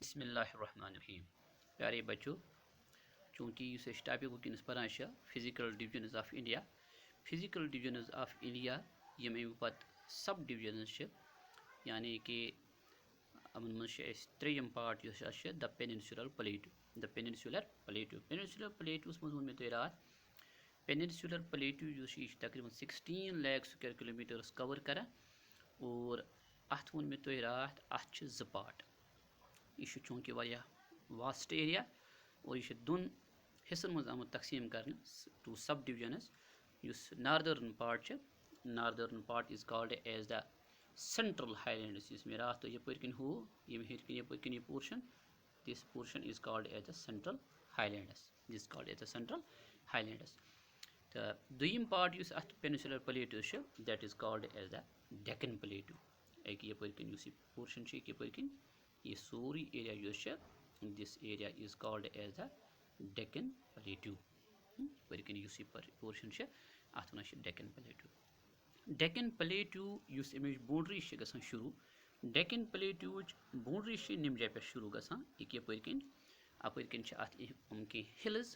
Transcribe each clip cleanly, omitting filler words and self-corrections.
बिस्मिल्लाहिर्रहमानिर्रहीम। प्यारे बच्चों, चूँकि इस टॉपिक वुनकस परान physical divisions of India, physical divisions of India यम अमे पत सब डिविजन्स यानी कि अमन मज त्रेयम part the peninsular plateau peninsular मज वो तुम रात पेनिनसुलर प्लेटू तकरीबन 16 लाख स्क्वायर किलोमीटर्स कवर कर और अत वो तुम रात अत ज पार्ट यह चूँकि वाया वास्ट एरिया और यह दोन हिस्सन मज आमुत तकसीम कर two sub divisions. Northern part is called as the central highlands. मे रात यपर हो यपर यह portion, this portion is called as the central highlands. तो दुयम पार्ट अत peninsular plateau that is called as the Deccan plateau. यपर पोर्शन यपर यह sorry area this area is called as the Deccan plateau. यपर पोर्शन अत वन डेक्कन प्लेटू। डेक्कन प्लेटू अमिच बाउंड्री गसान शुरू, डेक्कन प्लेटू बाउंड्री निम जाय पे शुरू गसान यपर अपर अत कह हिल्स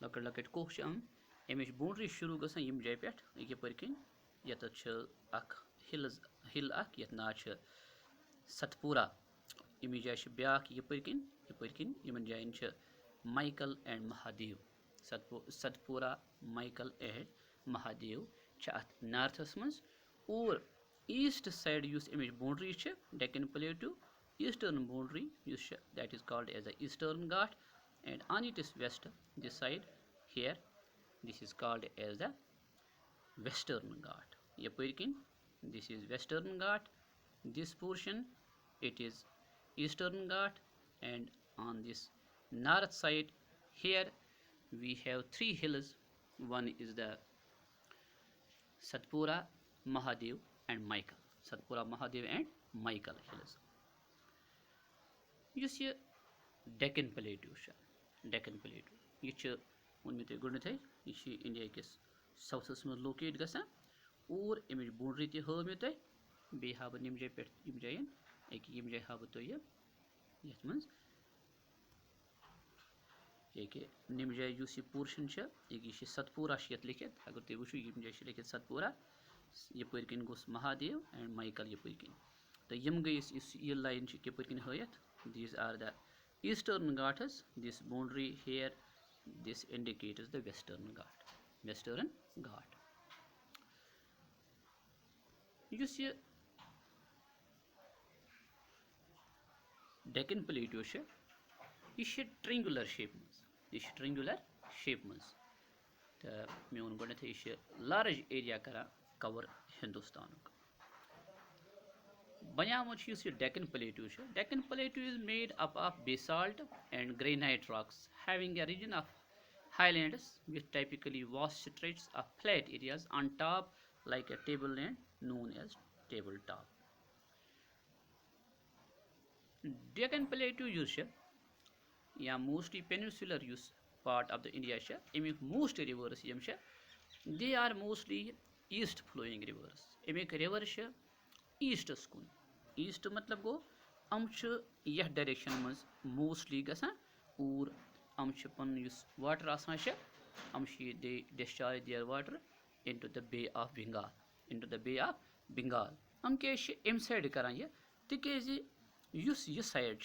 लकट लकट कोह अमिच बाउंड्री शुरू गसान यम जाय पे यपर यत हिल यत नाव सतपूरा। यमी जाय ब्या यपर यमन जायन माइकल एंड महादेव। सतपूरा, माइकल एंड महादेव अत नार्थस मज और ईस्ट साइड अमिच boundary Deccan plateau eastern boundary that is called as the Eastern Ghat and on it is west this side here this is called as the western Ghat. यपर this is Western Ghat, this portion it is eastern ghat, and on this north side here we have three hills. One is the Satpura, Mahadev and Michael. Satpura, Mahadev and Michael hills. Yus ye Deccan Plateau Deccan Plateau यह वो तुम गोडे यह India किस साउथस मज locate गसान और अमिच boundary तह हाव मे तुम बे हा निम जाय पे यम जायन यम जाय हा तुम ये मज निम जाय यह पोर्शन यह सतपूरा ये लिखित। अगर तुम वो यम जाय लिखित सतपूरा, यपर गोस महादेव एंड माइकल यपर तो यम गई यह लाइन यपर हयत। These are the eastern Ghats, this boundary here this indicates the western Ghat. युस यह डेक्कन प्लेटू यह ट्रिंगुलर शेप मज तो मे वो गोडे यह लार्ज एरिया कर कवर हिंदुस्तान। बनामुत Deccan plateau is made up of basalt and granite rocks having a region of highlands with typically vast stretches of flat areas on top like a tableland known as tabletop. Deccan Plateau या mostly peninsular part of the India अमिक most rivers यम they are mostly east flowing rivers. अमिक river ईस्टस कुन, east मतलब गो अम यह direction मज mostly गसान और अम पन वाटर आसान अम they discharge their water into the Bay of Bengal. अम क्या अम साइड करान यह तिकेज यह साइड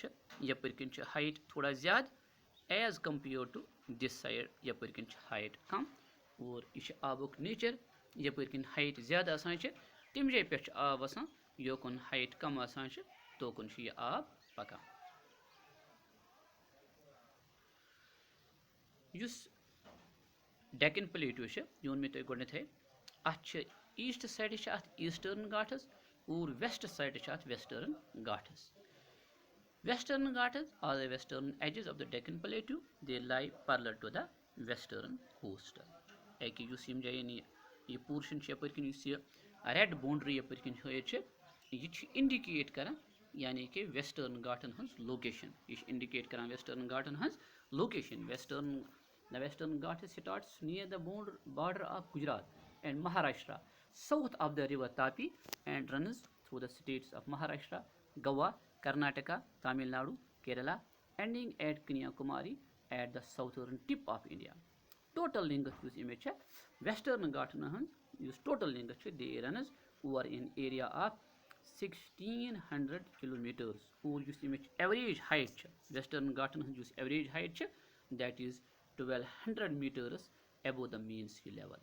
यपर हाइट थोड़ा ज़्यादा as compare to this side यपर हाइट कम और यह आबुक नेचर यपर हाइट ज़्यादा आसान तम जाय पे आब आसान योकुन हाइट कम आसान तोकुन यह आब पकान। युस डेक्कन प्लेटू यह वो तुम गोडे अत ईस्ट साइड अत ईस्टर्न घाट्स और वेस्ट साइड अत western Ghats. Western Ghats are the western edges of the Deccan Plateau. They lie parallel to the western coast. एक यम जायन यह पोर्शन यपर रेड बाउंड्री यपर यह इंडिकेट कर यानी कि वेस्टर्न घाटन हज लोकेशन। यह इंडिकेट कर वेस्टर्न घाटन हज location. The western Ghats starts near the border of Gujarat and Maharashtra, south of the river Tapi, and runs through the states of Maharashtra, Goa, Karnataka, Tamil Nadu, Kerala, ending at Kanyakumari at the southern tip of India. Total length yus image chhe Western Ghats hans yus total length chhe they runs over an area of 1600 kilometers. Or yus image average height chhe Western Ghats hans yus average height chhe that is 1200 meters above the mean sea level.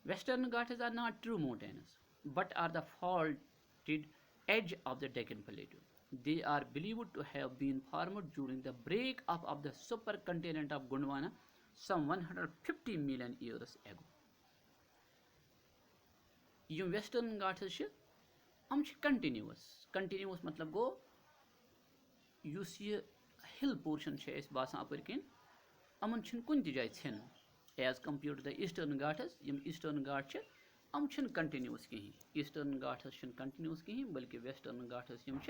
Western Ghats are not true mountains but are the faulted edge of the Deccan Plateau. They are believed to have been formed during the break-up of the supercontinent of Gondwana some 150 million years ago. Yama Western Ghats continuous मतलब गो use ये hill portion बासान अपर किन अमन कुन जाय छन as compared to the Eastern Ghats. Yama Eastern Ghats हम continuous कहीं Eastern Ghats continuous कहीं बल्कि Western Ghats यम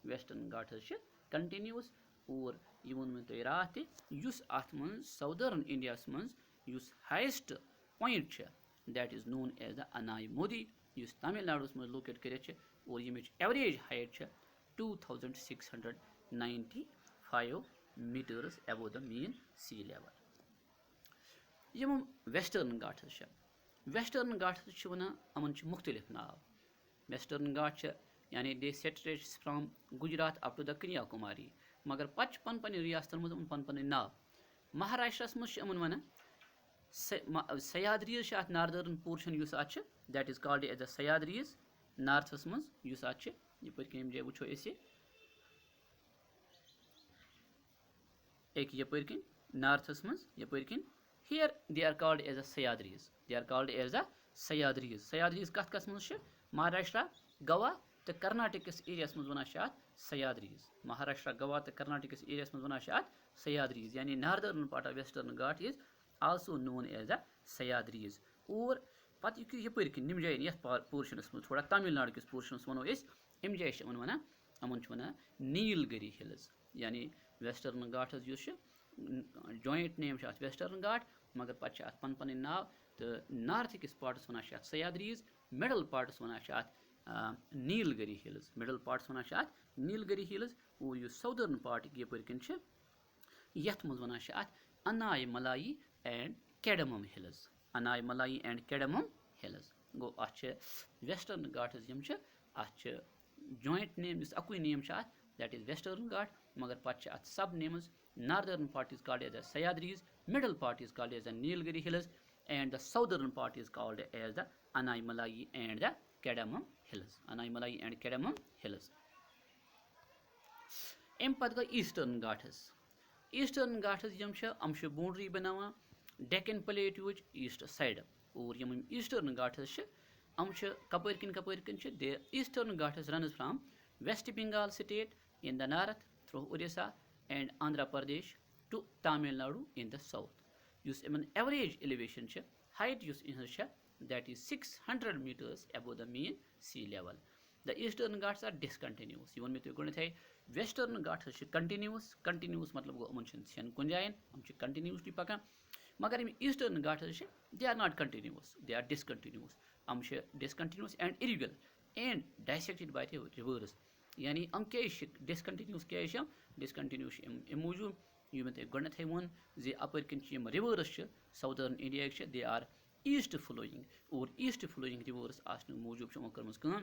Western Ghats continuous और ये वोन में तो रात युस अथ मन Southern India मन युस highest point that is known as the Anai Modi युस Tamil Nadu में locate करे और यमिच average height 2695 meters above the mean sea level. यम Western Ghats Western Ghats वन अमन मुख्तलिफ नाव. Western Ghats यानी दे stretches from Gujarat up to the Kanyakumari मगर पच पन पन रियासतन मज पन पन नाव. महाराष्ट्र मज अमन वन Sahyadris at northern portion युस आछ that is called as the Sahyadris norths मज युस आछ यपर कम जाय वुचो ऐसे एक यपर कन norths मज यपर कन here they are called as the Sahyadris. They are called as the Sahyadris. Sahyadris कस मज Maharashtra, Goa तो कर्नाटक एरिया मज वन Sahyadris. Maharashtra, Goa तो कर्नाटक एरिया मज वन Sahyadris. यानी northern part of Western Ghats is also known as the Sahyadris. और पत यपर कन निम जाय यथ पोर्शन मज थोड़ा तमिलनाडु किस पोर्शन वनो अम जाय वन अमन वन नीलगिरी हिल्स. यानी Western Ghats use joint name Western Ghats मगर पे पन पन नाव तो नॉर्थ किस parts one Sahyadris, middle parts one Nilgiri hills. Middle parts one Nilgiri hills और यु साउदर्न पार्ट यपर कन यथ मज one Anai Malai and Cardamom Hills. Anai Malai and Cardamom Hills. Go अच Western Ghats यम अच joint name इस अकुई name that is Western Ghats मगर पे sub names. Northern part is called as the Sahyadris, middle part is called as the Nilgiri Hills, and the southern part is called as the Anai Malai and the Cardamom Hills. Anai Malai and Cardamom Hills. Em pad go Eastern Ghats. Eastern Ghats yam boundary बनावा Deccan Plateau east side. और यम Eastern Ghats Kapoor किन the Eastern Ghats runs from West Bengal state in the north through Odisha and Andhra Pradesh to Tamil Nadu in the south. Use an average elevation height use in that is 600 meters above the mean sea level. The Eastern Ghats are discontinuous. You want me to go to Western Ghats continuous मतलब गो अमन छन कुन जायन हम continuously पका मगर Eastern Ghats they are not continuous, they are discontinuous. हम discontinuous and irregular and dissected by the rivers. यानी हम क्या discontinuous क्या discontinuous मौजूद यू में गणत है वन जे अपर किन rivers southern India they are east flowing और east flowing rivers आसन मौजूद कर्मस काम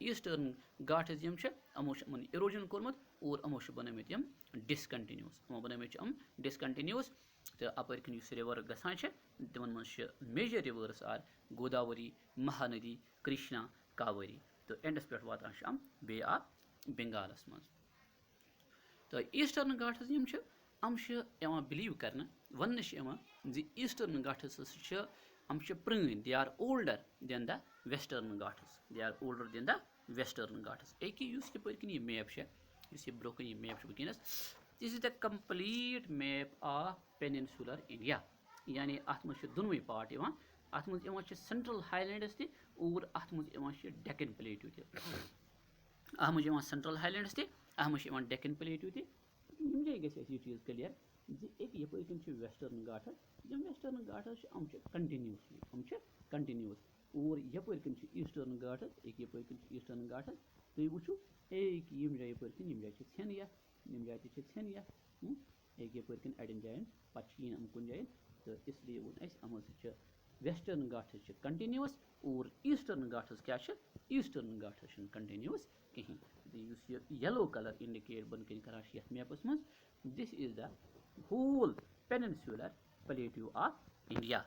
Eastern Ghats यम अमो erosion कोरमत और अमो बनमित यम discontinuous अमो बनमित यम discontinuous तो अपर किन river गसान तिमन मन major rivers are Godavari, Mahanadi, Krishna, Kaveri. तो एंडस पे वातान बे ऑफ बंगालस मज. तो Eastern Ghats यम बिलीव कर one ji Eastern Ghats prune, they are older than the Western Ghats. They are older than the Western Ghats. एक use ये map use ये broken ये map वनस. This is the complete map of peninsular India. यानी अत मज दोनों part अत मज सेंट्रल हाईलैंड्स ति और अत मज Deccan Plateau ति. अत मज सेंट्रल हाईलैंड्स ति अत मज Deccan Plateau ति. यम जाय गस ये चीज क्लियर जी एक यपर किन Western Ghats यम Western Ghats continuously continuous और यपर किन Eastern Ghats एक यपर किन Eastern Ghats तुम वो यम जाए यपर यम जाए षन ये यम जाए षन ये यपर अड़न जायन पे कुन जाए तो इसलिए वो अमो वेस्टर्न घाट्स कंटिन्यूस और ईस्टर्न घाट्स क्या ईस्टर्न घाट्स कंटिन्यूस कहें येलो कलर इंडिकेट बन कर मैपस मज this is the whole peninsular plateau of India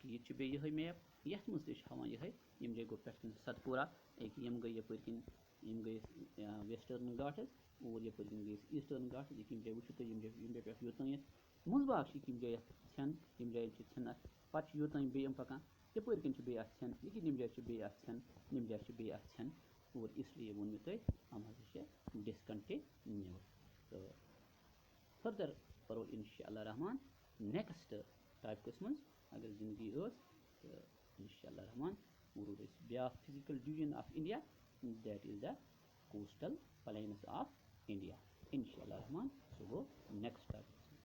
ये बे मैप ये मज यम जाए गो पे सतपुरा यम गई यपर यम गई वेस्टर्न घाट्स और यपर गई ईस्टर्न घाट्स यम जाए वो यम जाए पे योतन मुजबाग यम जाए षन यम जाए षन पे योतन बे पकान यपर बे षन लेकिन यम जाए बे षन यम जाए बे षन और इसलिए वो मे हम डिसकंटिन्यू तो फर्दर करो इंशाअल्लाह रहमान नेक्स्ट टॉपिकस मज अगर जिंदगी तो इंशाअल्लाह रहमान वो ब्या physical division of India that is the coastal planes of India इंशाअल्लाह रहमान